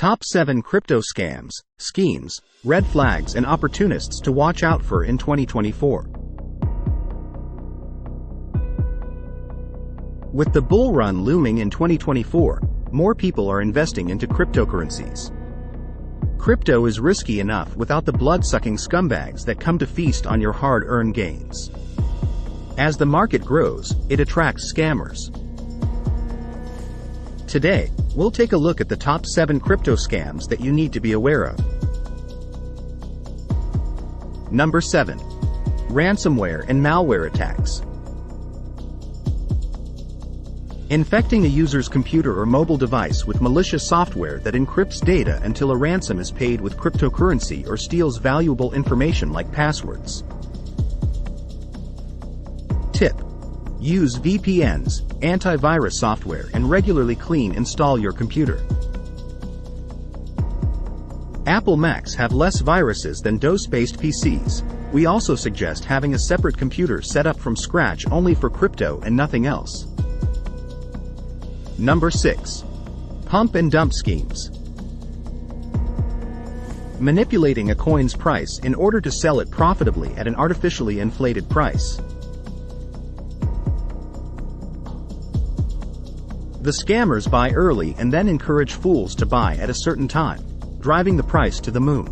Top 7 Crypto Scams, Schemes, Red Flags and Opportunists to Watch Out For in 2024. With the bull run looming in 2024, more people are investing into cryptocurrencies. Crypto is risky enough without the blood-sucking scumbags that come to feast on your hard-earned gains. As the market grows, it attracts scammers. Today, we'll take a look at the top 7 crypto scams that you need to be aware of. Number 7. Ransomware and malware attacks. Infecting a user's computer or mobile device with malicious software that encrypts data until a ransom is paid with cryptocurrency or steals valuable information like passwords. Tip: use VPNs, antivirus software, and regularly install your computer. Apple Macs have less viruses than DOS-based PCs. We also suggest having a separate computer set up from scratch only for crypto and nothing else. Number 6. Pump and dump schemes. Manipulating a coin's price in order to sell it profitably at an artificially inflated price. The scammers buy early and then encourage fools to buy at a certain time, driving the price to the moon.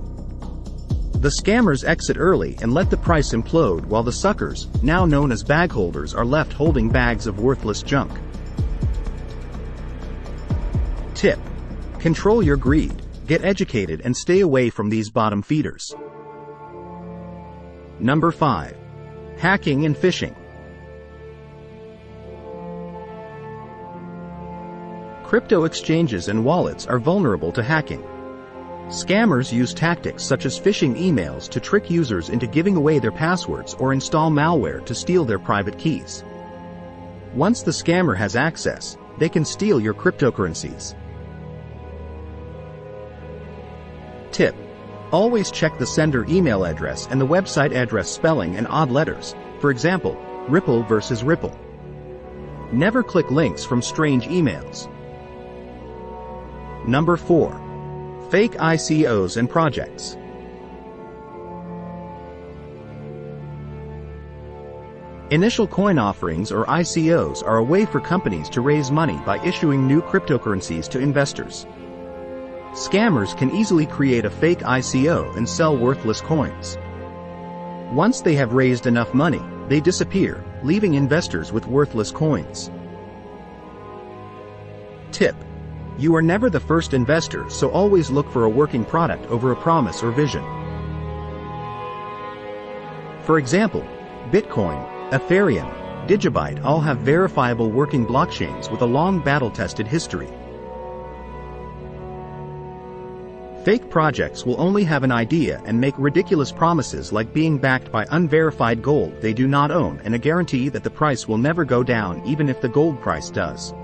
The scammers exit early and let the price implode while the suckers, now known as bag holders, are left holding bags of worthless junk. Tip: control your greed, get educated and stay away from these bottom feeders. Number 5. Hacking and phishing. Crypto exchanges and wallets are vulnerable to hacking. Scammers use tactics such as phishing emails to trick users into giving away their passwords or install malware to steal their private keys. Once the scammer has access, they can steal your cryptocurrencies. Tip: always check the sender email address and the website address spelling and odd letters, for example, Ripple versus Ripple. Never click links from strange emails. Number 4. Fake ICOs and projects. Initial coin offerings or ICOs are a way for companies to raise money by issuing new cryptocurrencies to investors. Scammers can easily create a fake ICO and sell worthless coins. Once they have raised enough money, they disappear, leaving investors with worthless coins. Tip: you are never the first investor, so always look for a working product over a promise or vision. For example, Bitcoin, Ethereum, Digibyte all have verifiable working blockchains with a long battle-tested history. Fake projects will only have an idea and make ridiculous promises like being backed by unverified gold they do not own and a guarantee that the price will never go down even if the gold price does.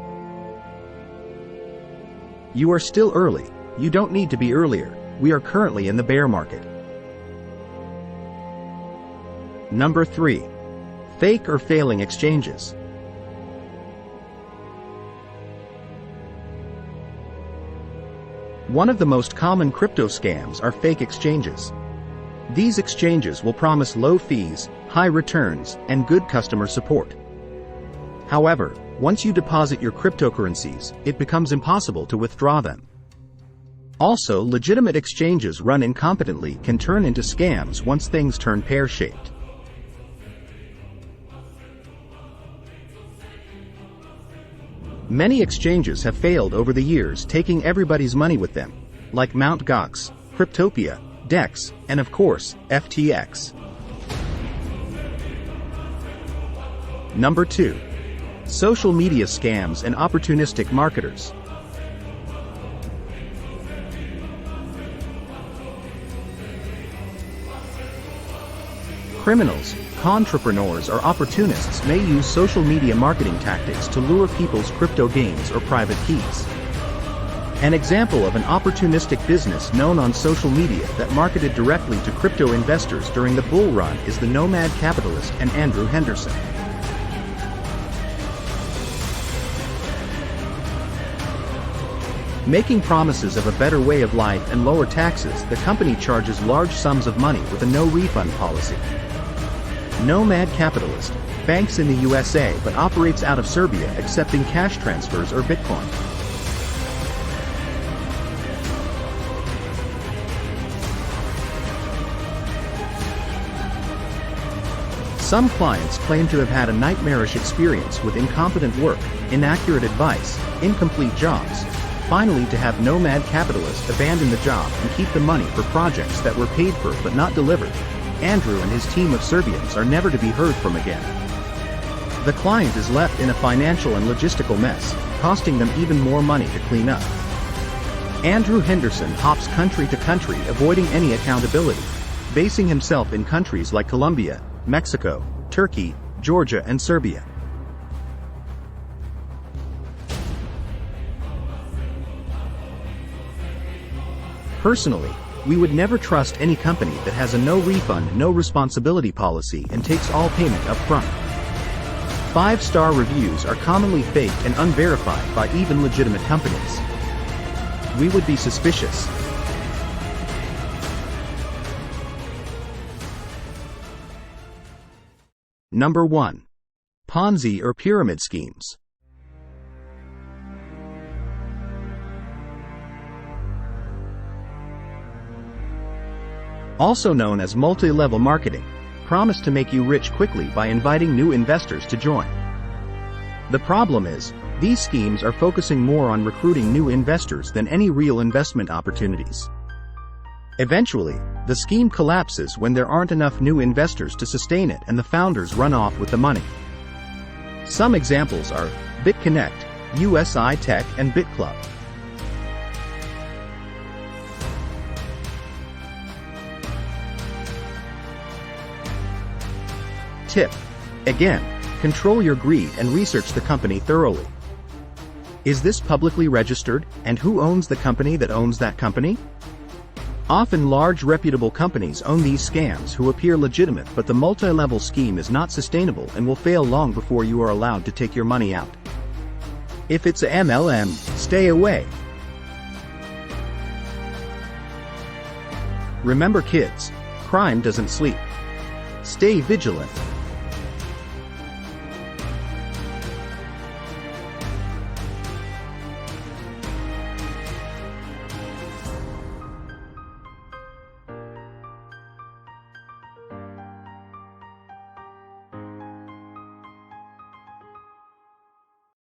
You are still early. You don't need to be earlier. We are currently in the bear market. Number 3. Fake or failing exchanges. One of the most common crypto scams are fake exchanges. These exchanges will promise low fees, high returns, and good customer support. However, once you deposit your cryptocurrencies, it becomes impossible to withdraw them. Also, legitimate exchanges run incompetently can turn into scams once things turn pear-shaped. Many exchanges have failed over the years, taking everybody's money with them, like Mt. Gox, Cryptopia, DEX, and of course, FTX. Number 2. Social media scams and opportunistic marketers. Criminals, entrepreneurs, or opportunists may use social media marketing tactics to lure people's crypto gains or private keys. An example of an opportunistic business known on social media that marketed directly to crypto investors during the bull run is the Nomad Capitalist and Andrew Henderson. Making promises of a better way of life and lower taxes, the company charges large sums of money with a no-refund policy. Nomad capitalist, banks in the USA but operates out of Serbia accepting cash transfers or Bitcoin. Some clients claim to have had a nightmarish experience with incompetent work, inaccurate advice, incomplete jobs, finally to have nomad capitalists abandon the job and keep the money for projects that were paid for but not delivered. Andrew and his team of Serbians are never to be heard from again. The client is left in a financial and logistical mess, costing them even more money to clean up. Andrew Henderson hops country to country avoiding any accountability, basing himself in countries like Colombia, Mexico, Turkey, Georgia and Serbia. Personally, we would never trust any company that has a no-refund, no-responsibility policy and takes all payment up front. 5-star reviews are commonly faked and unverified by even legitimate companies. We would be suspicious. Number 1. Ponzi or pyramid schemes. Also known as multi-level marketing, promise to make you rich quickly by inviting new investors to join. The problem is, these schemes are focusing more on recruiting new investors than any real investment opportunities. Eventually, the scheme collapses when there aren't enough new investors to sustain it and the founders run off with the money. Some examples are BitConnect, USI Tech and BitClub. Tip. Again, control your greed and research the company thoroughly. Is this publicly registered, and who owns the company that owns that company? Often large reputable companies own these scams who appear legitimate, but the multi-level scheme is not sustainable and will fail long before you are allowed to take your money out. If it's a MLM, stay away. Remember kids, crime doesn't sleep. Stay vigilant.